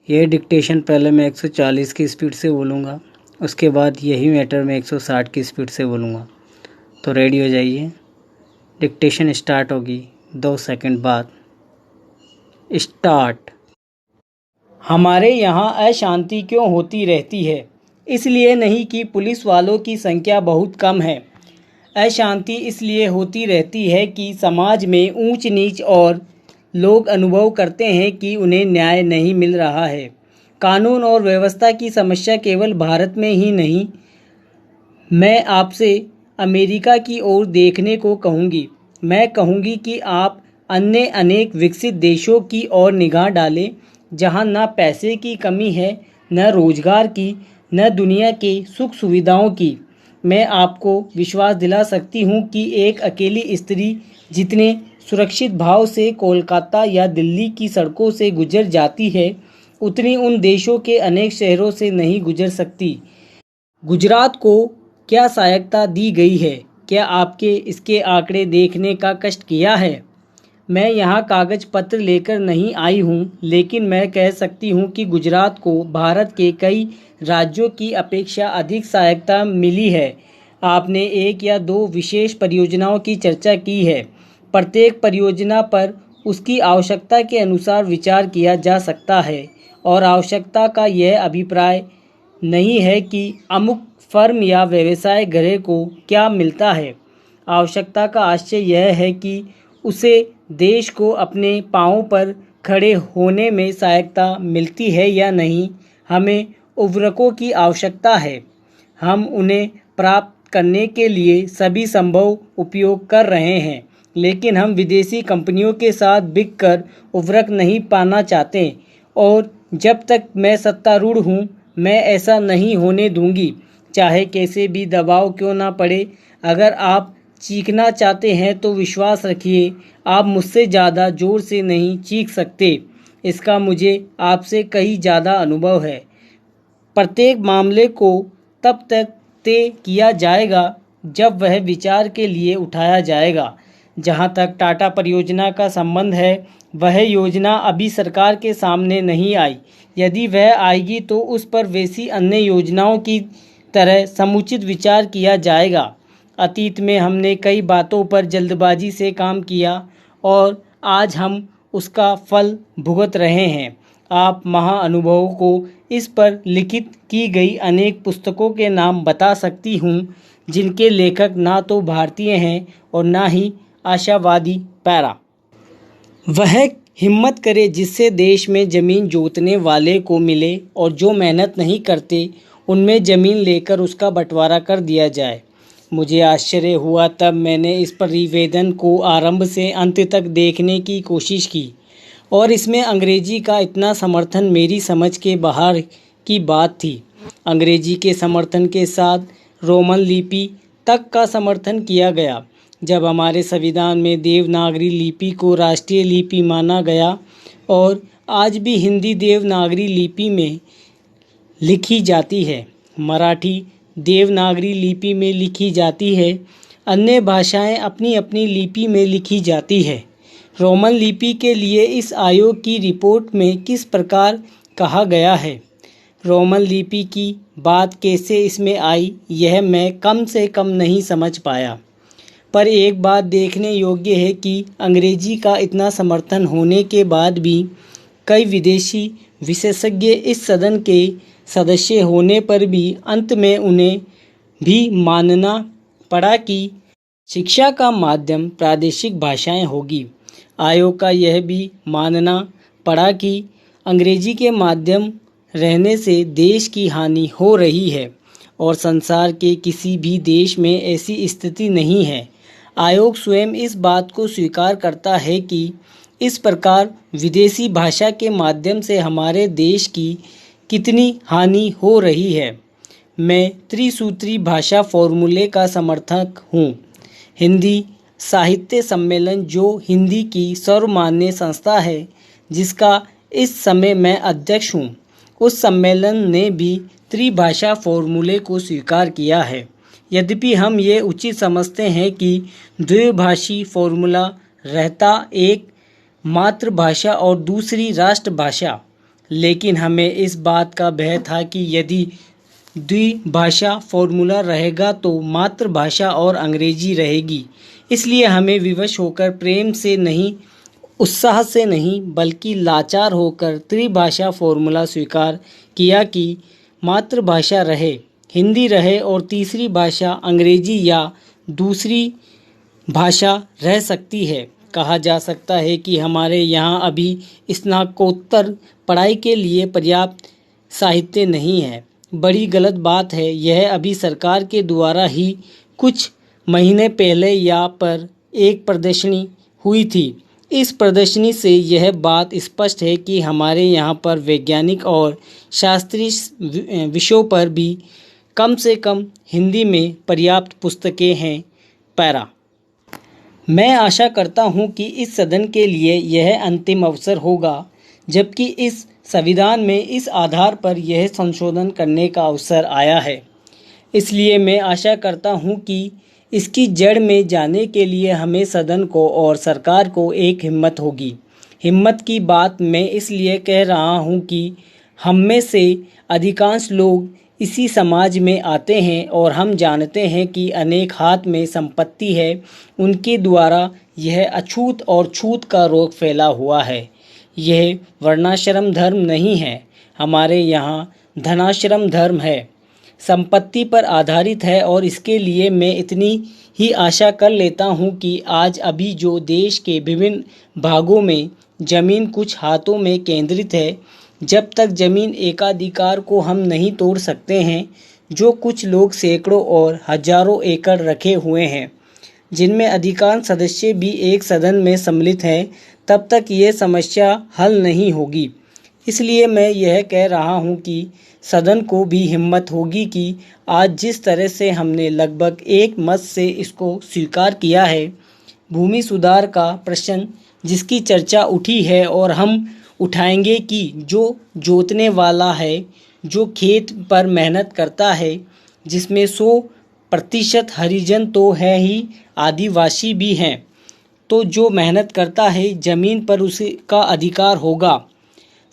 ये डिक्टेशन पहले मैं 140 की स्पीड से बोलूँगा, उसके बाद यही मैटर मैं 160 की स्पीड से बोलूँगा। तो रेडी हो जाइए। डिक्टेशन स्टार्ट होगी 2 सेकंड बाद। स्टार्ट। हमारे यहाँ अशांति क्यों होती रहती है? इसलिए नहीं कि पुलिस वालों की संख्या बहुत कम है। अशांति इसलिए होती रहती है कि समाज में ऊंच नीच और लोग अनुभव करते हैं कि उन्हें न्याय नहीं मिल रहा है। कानून और व्यवस्था की समस्या केवल भारत में ही नहीं, मैं आपसे अमेरिका की ओर देखने को कहूँगी। मैं कहूँगी कि आप अन्य अनेक विकसित देशों की ओर निगाह डालें, जहाँ न पैसे की कमी है, न रोजगार की, न दुनिया के सुख सुविधाओं की। मैं आपको विश्वास दिला सकती हूँ कि एक अकेली स्त्री जितने सुरक्षित भाव से कोलकाता या दिल्ली की सड़कों से गुजर जाती है, उतनी उन देशों के अनेक शहरों से नहीं गुजर सकती। गुजरात को क्या सहायता दी गई है? क्या आपके इसके आंकड़े देखने का कष्ट किया है? मैं यहाँ कागज पत्र लेकर नहीं आई हूँ, लेकिन मैं कह सकती हूँ कि गुजरात को भारत के कई राज्यों की अपेक्षा अधिक सहायता मिली है। आपने एक या दो विशेष परियोजनाओं की चर्चा की है। प्रत्येक परियोजना पर उसकी आवश्यकता के अनुसार विचार किया जा सकता है और आवश्यकता का यह अभिप्राय नहीं है कि अमुक फर्म या व्यवसाय घरे को क्या मिलता है। आवश्यकता का आशय यह है कि उसे देश को अपने पांवों पर खड़े होने में सहायता मिलती है या नहीं। हमें उर्वरकों की आवश्यकता है। हम उन्हें प्राप्त करने के लिए सभी संभव उपयोग कर रहे हैं, लेकिन हम विदेशी कंपनियों के साथ बिककर उर्वरक नहीं पाना चाहते और जब तक मैं सत्तारूढ़ हूँ, मैं ऐसा नहीं होने दूंगी, चाहे कैसे भी दबाव क्यों ना पड़े। अगर आप चीखना चाहते हैं तो विश्वास रखिए, आप मुझसे ज़्यादा ज़ोर से नहीं चीख सकते। इसका मुझे आपसे कहीं ज़्यादा अनुभव है। प्रत्येक मामले को तब तक तय किया जाएगा जब वह विचार के लिए उठाया जाएगा। जहां तक टाटा परियोजना का संबंध है, वह योजना अभी सरकार के सामने नहीं आई। यदि वह आएगी तो उस पर वैसी अन्य योजनाओं की तरह समुचित विचार किया जाएगा। अतीत में हमने कई बातों पर जल्दबाजी से काम किया और आज हम उसका फल भुगत रहे हैं। आप महाअनुभवों को इस पर लिखित की गई अनेक पुस्तकों के नाम बता सकती हूँ, जिनके लेखक ना तो भारतीय हैं और ना ही आशावादी पैरा। वह हिम्मत करे जिससे देश में ज़मीन जोतने वाले को मिले और जो मेहनत नहीं करते उनमें ज़मीन लेकर उसका बंटवारा कर दिया जाए। मुझे आश्चर्य हुआ तब मैंने इस प्रतिवेदन को आरंभ से अंत तक देखने की कोशिश की और इसमें अंग्रेजी का इतना समर्थन मेरी समझ के बाहर की बात थी। अंग्रेजी के समर्थन के साथ रोमन लिपि तक का समर्थन किया गया। जब हमारे संविधान में देवनागरी लिपि को राष्ट्रीय लिपि माना गया और आज भी हिंदी देवनागरी लिपि में लिखी जाती है, मराठी देवनागरी लिपि में लिखी जाती है, अन्य भाषाएं अपनी अपनी लिपि में लिखी जाती है। रोमन लिपि के लिए इस आयोग की रिपोर्ट में किस प्रकार कहा गया है, रोमन लिपि की बात कैसे इसमें आई, यह मैं कम से कम नहीं समझ पाया। पर एक बात देखने योग्य है कि अंग्रेजी का इतना समर्थन होने के बाद भी कई विदेशी विशेषज्ञ इस सदन के सदस्य होने पर भी अंत में उन्हें भी मानना पड़ा कि शिक्षा का माध्यम प्रादेशिक भाषाएं होगी। आयोग का यह भी मानना पड़ा कि अंग्रेजी के माध्यम रहने से देश की हानि हो रही है और संसार के किसी भी देश में ऐसी स्थिति नहीं है। आयोग स्वयं इस बात को स्वीकार करता है कि इस प्रकार विदेशी भाषा के माध्यम से हमारे देश की कितनी हानि हो रही है। मैं त्रिसूत्री भाषा फॉर्मूले का समर्थक हूँ। हिंदी साहित्य सम्मेलन, जो हिंदी की सर्वमान्य संस्था है जिसका इस समय मैं अध्यक्ष हूँ, उस सम्मेलन ने भी त्रिभाषा फॉर्मूले को स्वीकार किया है। यद्यपि हम ये उचित समझते हैं कि द्विभाषी फॉर्मूला रहता एक मातृभाषा और दूसरी राष्ट्रभाषा लेकिन हमें इस बात का भय था कि यदि द्विभाषा फॉर्मूला रहेगा तो मातृभाषा और अंग्रेजी रहेगी। इसलिए हमें विवश होकर प्रेम से नहीं, उत्साह से नहीं, बल्कि लाचार होकर त्रिभाषा फॉर्मूला स्वीकार किया कि मातृभाषा रहे, हिंदी रहे और तीसरी भाषा अंग्रेजी या दूसरी भाषा रह सकती है। कहा जा सकता है कि हमारे यहाँ अभी स्नातकोत्तर पढ़ाई के लिए पर्याप्त साहित्य नहीं है। बड़ी गलत बात है। यह अभी सरकार के द्वारा ही कुछ महीने पहले यहाँ पर एक प्रदर्शनी हुई थी। इस प्रदर्शनी से यह बात स्पष्ट है कि हमारे यहाँ पर वैज्ञानिक और शास्त्रीय विषयों पर भी कम से कम हिंदी में पर्याप्त पुस्तकें हैं। पैरा। मैं आशा करता हूँ कि इस सदन के लिए यह अंतिम अवसर होगा जबकि इस संविधान में इस आधार पर यह संशोधन करने का अवसर आया है। इसलिए मैं आशा करता हूँ कि इसकी जड़ में जाने के लिए हमें सदन को और सरकार को एक हिम्मत होगी। हिम्मत की बात मैं इसलिए कह रहा हूँ कि हम में से अधिकांश लोग इसी समाज में आते हैं और हम जानते हैं कि अनेक हाथ में संपत्ति है, उनके द्वारा यह अछूत और छूत का रोग फैला हुआ है। यह वर्णाश्रम धर्म नहीं है, हमारे यहाँ धनाश्रम धर्म है, संपत्ति पर आधारित है। और इसके लिए मैं इतनी ही आशा कर लेता हूँ कि आज अभी जो देश के विभिन्न भागों में ज़मीन कुछ हाथों में केंद्रित है, जब तक ज़मीन एकाधिकार को हम नहीं तोड़ सकते हैं, जो कुछ लोग सैकड़ों और हजारों एकड़ रखे हुए हैं, जिनमें अधिकांश सदस्य भी एक सदन में सम्मिलित हैं, तब तक ये समस्या हल नहीं होगी। इसलिए मैं यह कह रहा हूँ कि सदन को भी हिम्मत होगी कि आज जिस तरह से हमने लगभग एक मत से इसको स्वीकार किया है, भूमि सुधार का प्रश्न जिसकी चर्चा उठी है और हम उठाएंगे कि जो जोतने वाला है, जो खेत पर मेहनत करता है, जिसमें 100% हरिजन तो है ही, आदिवासी भी हैं, तो जो मेहनत करता है ज़मीन पर उसका अधिकार होगा।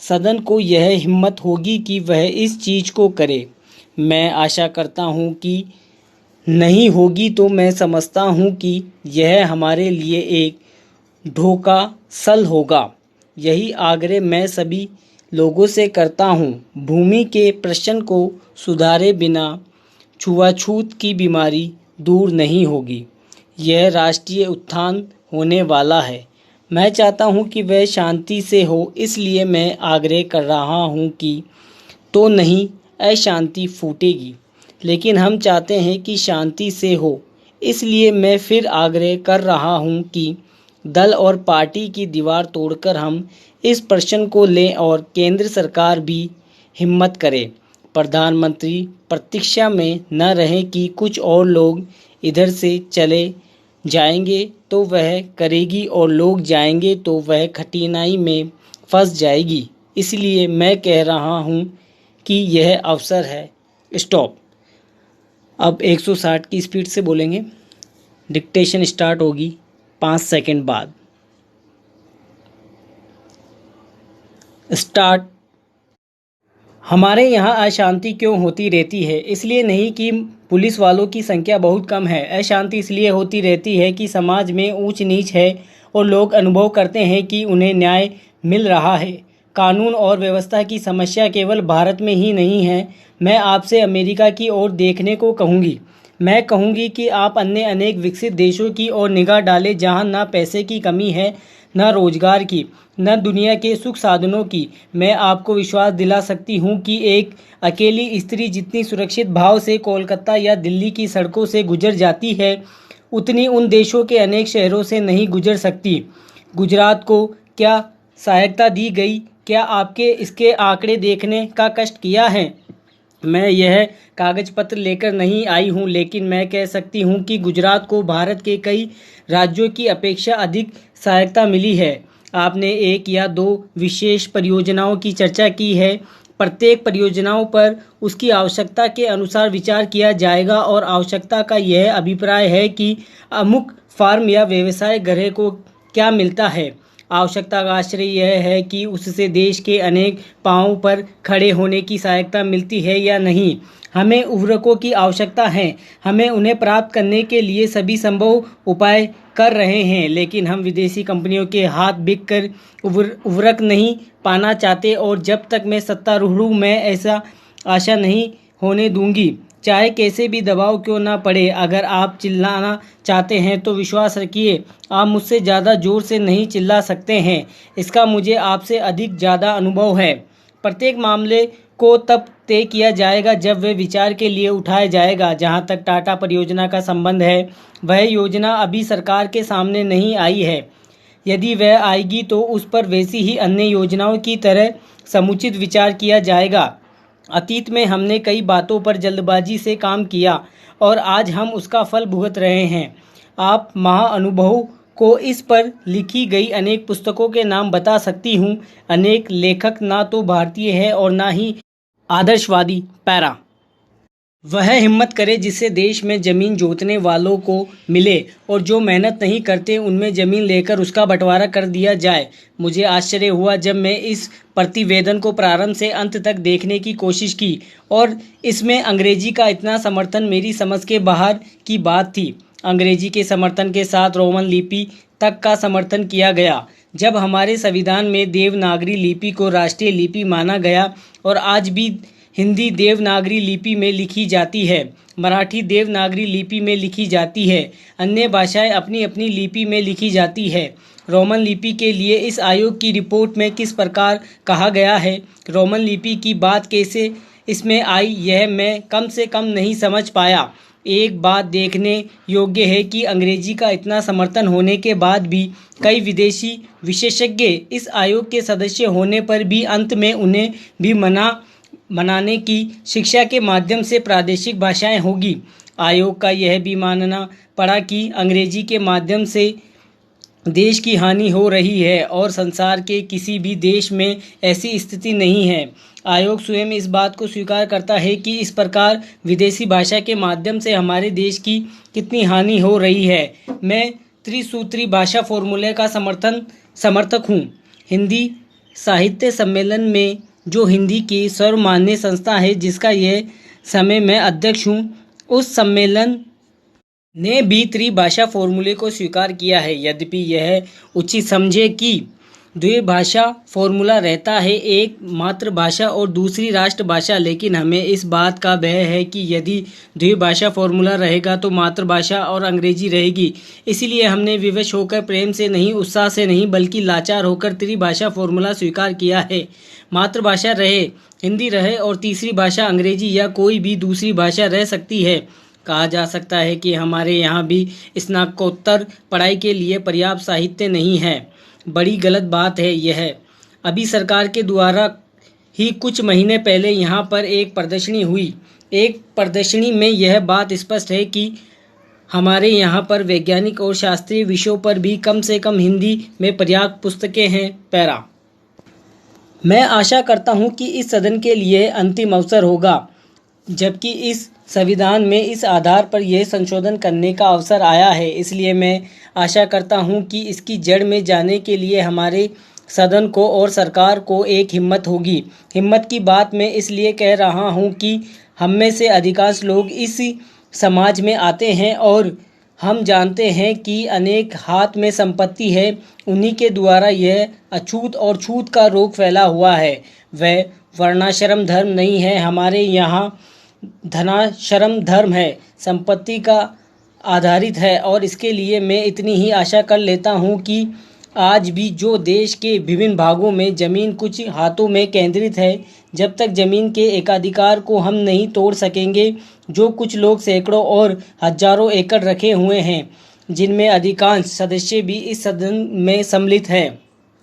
सदन को यह हिम्मत होगी कि वह इस चीज़ को करे। मैं आशा करता हूँ कि नहीं होगी, तो मैं समझता हूँ कि यह हमारे लिए एक धोखा सल होगा। यही आग्रह मैं सभी लोगों से करता हूँ। भूमि के प्रश्न को सुधारे बिना छुआछूत की बीमारी दूर नहीं होगी। यह राष्ट्रीय उत्थान होने वाला है। मैं चाहता हूँ कि वह शांति से हो, इसलिए मैं आग्रह कर रहा हूँ कि तो नहीं अशांति फूटेगी, लेकिन हम चाहते हैं कि शांति से हो। इसलिए मैं फिर आग्रह कर रहा हूँ कि दल और पार्टी की दीवार तोड़कर हम इस प्रश्न को लें और केंद्र सरकार भी हिम्मत करे। प्रधानमंत्री प्रतीक्षा में न रहें कि कुछ और लोग इधर से चले जाएंगे तो वह करेगी और लोग जाएंगे तो वह कठिनाई में फंस जाएगी। इसलिए मैं कह रहा हूँ कि यह अवसर है। स्टॉप। अब 160 की स्पीड से बोलेंगे। डिक्टेशन स्टार्ट होगी 5 सेकंड बाद। स्टार्ट। हमारे यहाँ अशांति क्यों होती रहती है? इसलिए नहीं कि पुलिस वालों की संख्या बहुत कम है। अशांति इसलिए होती रहती है कि समाज में ऊंच नीच है और लोग अनुभव करते हैं कि उन्हें न्याय मिल रहा है। कानून और व्यवस्था की समस्या केवल भारत में ही नहीं है। मैं आपसे अमेरिका की ओर देखने को कहूँगी। मैं कहूँगी कि आप अन्य अनेक विकसित देशों की ओर निगाह डालें, जहाँ ना पैसे की कमी है, न रोजगार की, न दुनिया के सुख साधनों की। मैं आपको विश्वास दिला सकती हूँ कि एक अकेली स्त्री जितनी सुरक्षित भाव से कोलकाता या दिल्ली की सड़कों से गुजर जाती है, उतनी उन देशों के अनेक शहरों से नहीं गुजर सकती। गुजरात को क्या सहायता दी गई? क्या आपके इसके आंकड़े देखने का कष्ट किया है? मैं यह कागज पत्र लेकर नहीं आई हूँ, लेकिन मैं कह सकती हूँ कि गुजरात को भारत के कई राज्यों की अपेक्षा अधिक सहायता मिली है। आपने 1 या 2 विशेष परियोजनाओं की चर्चा की है। प्रत्येक परियोजनाओं पर उसकी आवश्यकता के अनुसार विचार किया जाएगा और आवश्यकता का यह अभिप्राय है कि अमुक फार्म या व्यवसाय गृह को क्या मिलता है। आवश्यकता का आश्रय यह है कि उससे देश के अनेक पांवों पर खड़े होने की सहायता मिलती है या नहीं। हमें उर्वरकों की आवश्यकता है, हमें उन्हें प्राप्त करने के लिए सभी संभव उपाय कर रहे हैं, लेकिन हम विदेशी कंपनियों के हाथ बिक कर उर्वरक नहीं पाना चाहते। और जब तक मैं सत्तारूढ़ हूँ, मैं ऐसा आशा नहीं होने दूंगी, चाहे कैसे भी दबाव क्यों ना पड़े। अगर आप चिल्लाना चाहते हैं तो विश्वास रखिए, आप मुझसे ज़्यादा ज़ोर से नहीं चिल्ला सकते हैं। इसका मुझे आपसे अधिक ज़्यादा अनुभव है। प्रत्येक मामले को तब तय किया जाएगा जब वह विचार के लिए उठाया जाएगा। जहां तक टाटा परियोजना का संबंध है, वह योजना अभी सरकार के सामने नहीं आई है। यदि वह आएगी तो उस पर वैसी ही अन्य योजनाओं की तरह समुचित विचार किया जाएगा। अतीत में हमने कई बातों पर जल्दबाजी से काम किया और आज हम उसका फल भुगत रहे हैं। आप महाअनुभवों को इस पर लिखी गई अनेक पुस्तकों के नाम बता सकती हूँ। अनेक लेखक ना तो भारतीय है और ना ही आदर्शवादी। पैरा। वह हिम्मत करे जिससे देश में ज़मीन जोतने वालों को मिले और जो मेहनत नहीं करते उनमें ज़मीन लेकर उसका बंटवारा कर दिया जाए। मुझे आश्चर्य हुआ जब मैं इस प्रतिवेदन को प्रारंभ से अंत तक देखने की कोशिश की और इसमें अंग्रेजी का इतना समर्थन मेरी समझ के बाहर की बात थी। अंग्रेजी के समर्थन के साथ रोमन लिपि तक का समर्थन किया गया। जब हमारे संविधान में देवनागरी लिपि को राष्ट्रीय लिपि माना गया और आज भी हिंदी देवनागरी लिपि में लिखी जाती है, मराठी देवनागरी लिपि में लिखी जाती है, अन्य भाषाएं अपनी अपनी लिपि में लिखी जाती है। रोमन लिपि के लिए इस आयोग की रिपोर्ट में किस प्रकार कहा गया है, रोमन लिपि की बात कैसे इसमें आई, यह मैं कम से कम नहीं समझ पाया। एक बात देखने योग्य है कि अंग्रेजी का इतना समर्थन होने के बाद भी कई विदेशी विशेषज्ञ इस आयोग के सदस्य होने पर भी अंत में उन्हें भी मनाने की शिक्षा के माध्यम से प्रादेशिक भाषाएं होगी। आयोग का यह भी मानना पड़ा कि अंग्रेजी के माध्यम से देश की हानि हो रही है और संसार के किसी भी देश में ऐसी स्थिति नहीं है। आयोग स्वयं इस बात को स्वीकार करता है कि इस प्रकार विदेशी भाषा के माध्यम से हमारे देश की कितनी हानि हो रही है। मैं त्रिसूत्री भाषा फॉर्मूले का समर्थक हूँ। हिंदी साहित्य सम्मेलन में, जो हिंदी की सर्वमान्य संस्था है जिसका यह समय मैं अध्यक्ष हूँ, उस सम्मेलन ने भी त्रिभाषा फॉर्मूले को स्वीकार किया है। यद्यपि यह उचित समझे कि द्विभाषा फॉर्मूला रहता है, एक मातृभाषा और दूसरी राष्ट्रभाषा, लेकिन हमें इस बात का भय है कि यदि द्विभाषा फॉर्मूला रहेगा तो मातृभाषा और अंग्रेजी रहेगी। इसलिए हमने विवश होकर, प्रेम से नहीं, उत्साह से नहीं, बल्कि लाचार होकर त्रिभाषा फॉर्मूला स्वीकार किया है। मातृभाषा रहे हिंदी रहे और तीसरी भाषा अंग्रेजी या कोई भी दूसरी भाषा रह सकती है। कहा जा सकता है कि हमारे यहाँ भी स्नातकोत्तर पढ़ाई के लिए पर्याप्त साहित्य नहीं है। बड़ी गलत बात है यह। अभी सरकार के द्वारा ही कुछ महीने पहले यहाँ पर एक प्रदर्शनी हुई। एक प्रदर्शनी में यह बात स्पष्ट है कि हमारे यहाँ पर वैज्ञानिक और शास्त्रीय विषयों पर भी कम से कम हिंदी में पर्याप्त पुस्तकें हैं। पैरा। मैं आशा करता हूँ कि इस सदन के लिए अंतिम अवसर होगा, जबकि इस संविधान में इस आधार पर यह संशोधन करने का अवसर आया है। इसलिए मैं आशा करता हूं कि इसकी जड़ में जाने के लिए हमारे सदन को और सरकार को एक हिम्मत होगी। हिम्मत की बात मैं इसलिए कह रहा हूं कि हम में से अधिकांश लोग इस समाज में आते हैं और हम जानते हैं कि अनेक हाथ में संपत्ति है, उन्हीं के द्वारा यह अछूत और छूत का रोग फैला हुआ है। वह वर्णाश्रम धर्म नहीं है, हमारे यहाँ धनाश्रम धर्म है, संपत्ति का आधारित है। और इसके लिए मैं इतनी ही आशा कर लेता हूँ कि आज भी जो देश के विभिन्न भागों में ज़मीन कुछ हाथों में केंद्रित है, जब तक ज़मीन के एकाधिकार को हम नहीं तोड़ सकेंगे, जो कुछ लोग सैकड़ों और हजारों एकड़ रखे हुए हैं, जिनमें अधिकांश सदस्य भी इस सदन में सम्मिलित हैं,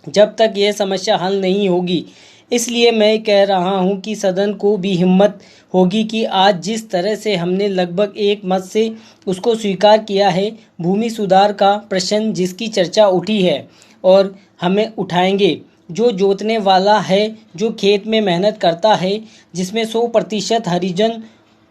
जब तक यह समस्या हल नहीं होगी। इसलिए मैं कह रहा हूं कि सदन को भी हिम्मत होगी कि आज जिस तरह से हमने लगभग एक मत से उसको स्वीकार किया है, भूमि सुधार का प्रश्न जिसकी चर्चा उठी है और हमें उठाएंगे, जो जोतने वाला है, जो खेत में मेहनत करता है, जिसमें 100% हरिजन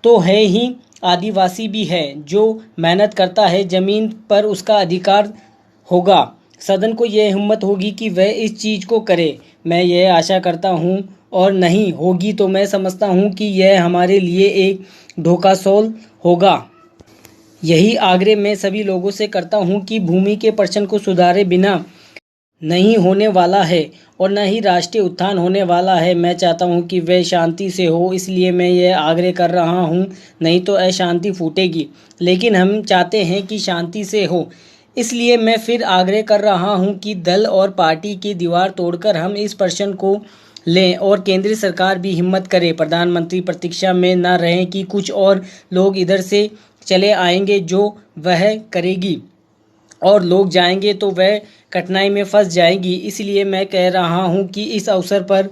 तो है ही, आदिवासी भी है, जो मेहनत करता है, ज़मीन पर उसका अधिकार होगा। सदन को यह हिम्मत होगी कि वह इस चीज़ को करे। मैं यह आशा करता हूँ, और नहीं होगी तो मैं समझता हूँ कि यह हमारे लिए एक ढोंगासोल होगा। यही आग्रह मैं सभी लोगों से करता हूँ कि भूमि के प्रश्न को सुधारे बिना नहीं होने वाला है और न ही राष्ट्रीय उत्थान होने वाला है। मैं चाहता हूं कि वह शांति से हो, इसलिए मैं यह आग्रह कर रहा हूं, नहीं तो अशांति फूटेगी। लेकिन हम चाहते हैं कि शांति से हो, इसलिए मैं फिर आग्रह कर रहा हूं कि दल और पार्टी की दीवार तोड़कर हम इस प्रश्न को लें और केंद्र सरकार भी हिम्मत करे। प्रधानमंत्री प्रतीक्षा में न रहें कि कुछ और लोग इधर से चले आएंगे जो वह करेगी और लोग जाएंगे तो वह कठिनाई में फंस जाएंगी। इसलिए मैं कह रहा हूं कि इस अवसर पर